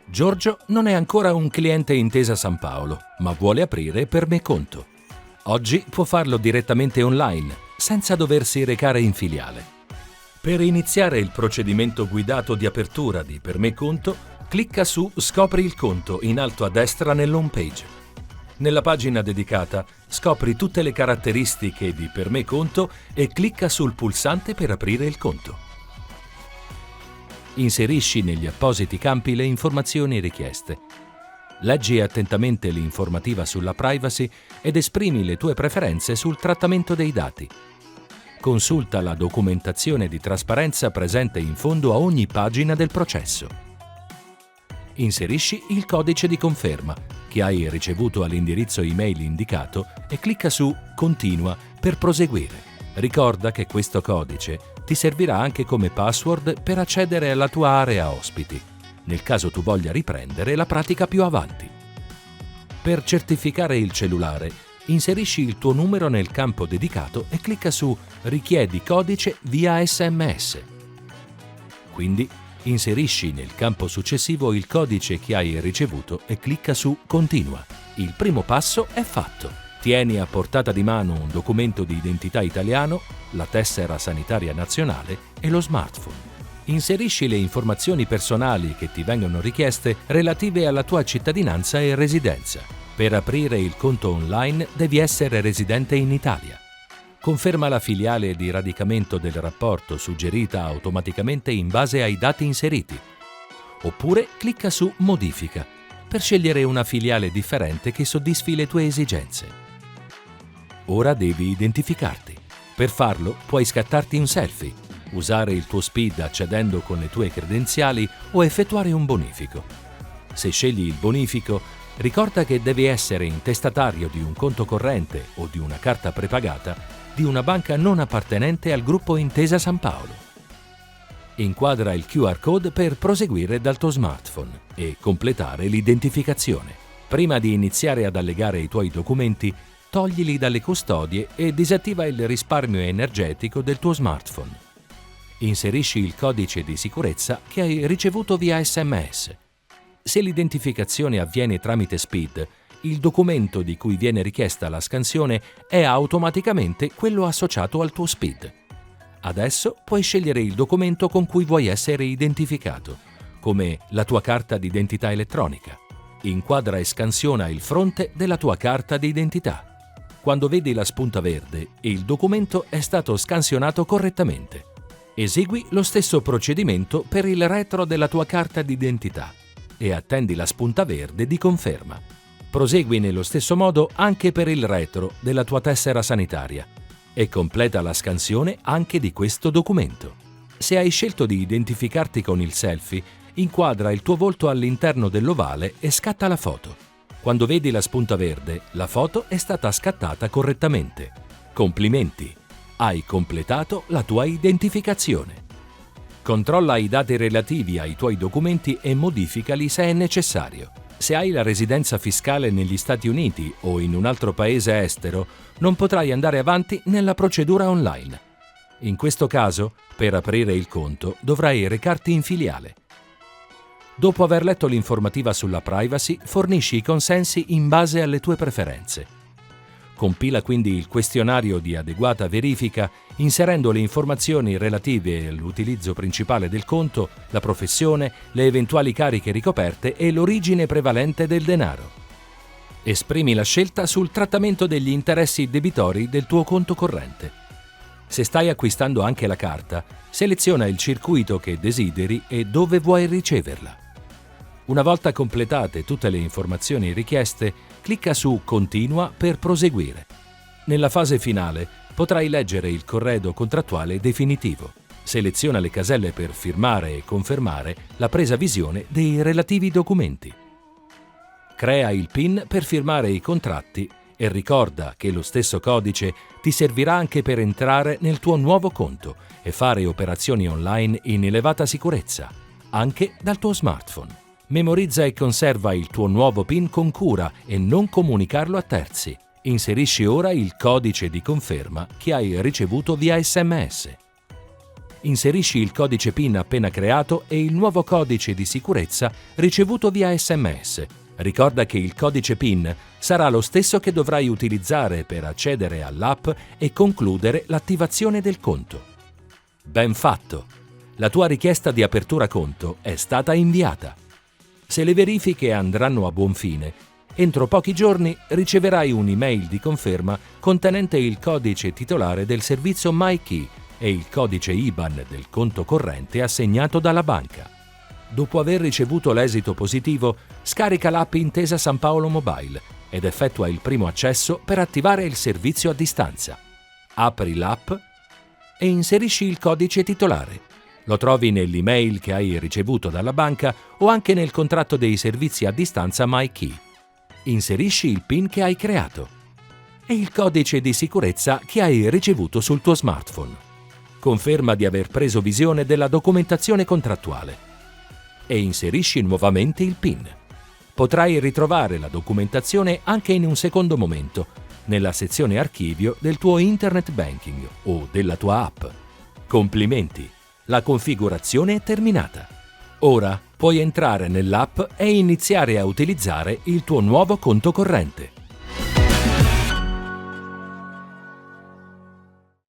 Giorgio non è ancora un cliente Intesa Sanpaolo, ma vuole aprire Per Me Conto. Oggi può farlo direttamente online, senza doversi recare in filiale. Per iniziare il procedimento guidato di apertura di Per Me Conto, clicca su Scopri il conto in alto a destra nell'home page. Nella pagina dedicata, scopri tutte le caratteristiche di Per Me Conto e clicca sul pulsante per aprire il conto. Inserisci negli appositi campi le informazioni richieste. Leggi attentamente l'informativa sulla privacy ed esprimi le tue preferenze sul trattamento dei dati. Consulta la documentazione di trasparenza presente in fondo a ogni pagina del processo. Inserisci il codice di conferma che hai ricevuto all'indirizzo email indicato e clicca su Continua per proseguire. Ricorda che questo codice ti servirà anche come password per accedere alla tua area ospiti, nel caso tu voglia riprendere la pratica più avanti. Per certificare il cellulare, inserisci il tuo numero nel campo dedicato e clicca su Richiedi codice via SMS. Quindi inserisci nel campo successivo il codice che hai ricevuto e clicca su Continua. Il primo passo è fatto. Tieni a portata di mano un documento di identità italiano, la tessera sanitaria nazionale e lo smartphone. Inserisci le informazioni personali che ti vengono richieste relative alla tua cittadinanza e residenza. Per aprire il conto online devi essere residente in Italia. Conferma la filiale di radicamento del rapporto suggerita automaticamente in base ai dati inseriti. Oppure clicca su Modifica per scegliere una filiale differente che soddisfi le tue esigenze. Ora devi identificarti. Per farlo puoi scattarti un selfie, usare il tuo SPID accedendo con le tue credenziali o effettuare un bonifico. Se scegli il bonifico, ricorda che devi essere intestatario di un conto corrente o di una carta prepagata di una banca non appartenente al gruppo Intesa Sanpaolo. Inquadra il QR code per proseguire dal tuo smartphone e completare l'identificazione. Prima di iniziare ad allegare i tuoi documenti, toglili dalle custodie e disattiva il risparmio energetico del tuo smartphone. Inserisci il codice di sicurezza che hai ricevuto via SMS. Se l'identificazione avviene tramite SPID, il documento di cui viene richiesta la scansione è automaticamente quello associato al tuo SPID. Adesso puoi scegliere il documento con cui vuoi essere identificato, come la tua carta d'identità elettronica. Inquadra e scansiona il fronte della tua carta d'identità. Quando vedi la spunta verde, il documento è stato scansionato correttamente. Esegui lo stesso procedimento per il retro della tua carta d'identità e attendi la spunta verde di conferma. Prosegui nello stesso modo anche per il retro della tua tessera sanitaria e completa la scansione anche di questo documento. Se hai scelto di identificarti con il selfie, inquadra il tuo volto all'interno dell'ovale e scatta la foto. Quando vedi la spunta verde, la foto è stata scattata correttamente. Complimenti! Hai completato la tua identificazione. Controlla i dati relativi ai tuoi documenti e modificali se è necessario. Se hai la residenza fiscale negli Stati Uniti o in un altro paese estero, non potrai andare avanti nella procedura online. In questo caso, per aprire il conto, dovrai recarti in filiale. Dopo aver letto l'informativa sulla privacy, fornisci i consensi in base alle tue preferenze. Compila quindi il questionario di adeguata verifica inserendo le informazioni relative all'utilizzo principale del conto, la professione, le eventuali cariche ricoperte e l'origine prevalente del denaro. Esprimi la scelta sul trattamento degli interessi debitori del tuo conto corrente. Se stai acquistando anche la carta, seleziona il circuito che desideri e dove vuoi riceverla. Una volta completate tutte le informazioni richieste, clicca su Continua per proseguire. Nella fase finale potrai leggere il corredo contrattuale definitivo. Seleziona le caselle per firmare e confermare la presa visione dei relativi documenti. Crea il PIN per firmare i contratti e ricorda che lo stesso codice ti servirà anche per entrare nel tuo nuovo conto e fare operazioni online in elevata sicurezza, anche dal tuo smartphone. Memorizza e conserva il tuo nuovo PIN con cura e non comunicarlo a terzi. Inserisci ora il codice di conferma che hai ricevuto via SMS. Inserisci il codice PIN appena creato e il nuovo codice di sicurezza ricevuto via SMS. Ricorda che il codice PIN sarà lo stesso che dovrai utilizzare per accedere all'app e concludere l'attivazione del conto. Ben fatto! La tua richiesta di apertura conto è stata inviata. Se le verifiche andranno a buon fine, entro pochi giorni riceverai un'email di conferma contenente il codice titolare del servizio MyKey e il codice IBAN del conto corrente assegnato dalla banca. Dopo aver ricevuto l'esito positivo, scarica l'app Intesa Sanpaolo Mobile ed effettua il primo accesso per attivare il servizio a distanza. Apri l'app e inserisci il codice titolare. Lo trovi nell'email che hai ricevuto dalla banca o anche nel contratto dei servizi a distanza MyKey. Inserisci il PIN che hai creato e il codice di sicurezza che hai ricevuto sul tuo smartphone. Conferma di aver preso visione della documentazione contrattuale e inserisci nuovamente il PIN. Potrai ritrovare la documentazione anche in un secondo momento nella sezione archivio del tuo internet banking o della tua app. Complimenti! La configurazione è terminata. Ora puoi entrare nell'app e iniziare a utilizzare il tuo nuovo conto corrente.